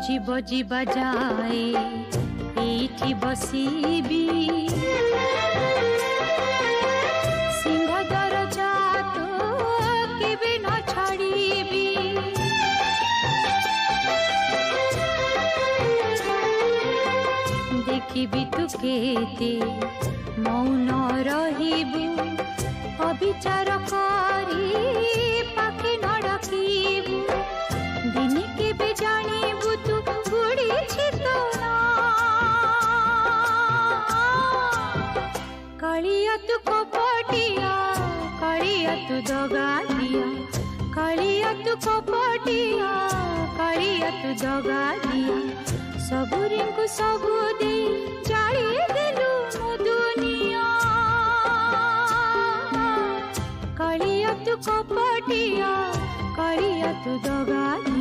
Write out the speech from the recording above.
जीव जीवा जाए एठी बसीबी सिंह दरजा तो केबे न छाड़ीबी देखिबी तू केते मौन रहिबू अविचार करी पाखी न डाकिबू दिने केबे जानिबू तू बुढ़ी छितना कालिया तू कपटिया कालिया तू दगालिया कालिया तू कपटिया कालिया तू दगालिया सबुरी को सबू दे जाली देलु मो दुनिया कालिया तू कपटिया कालिया तू दगालिया।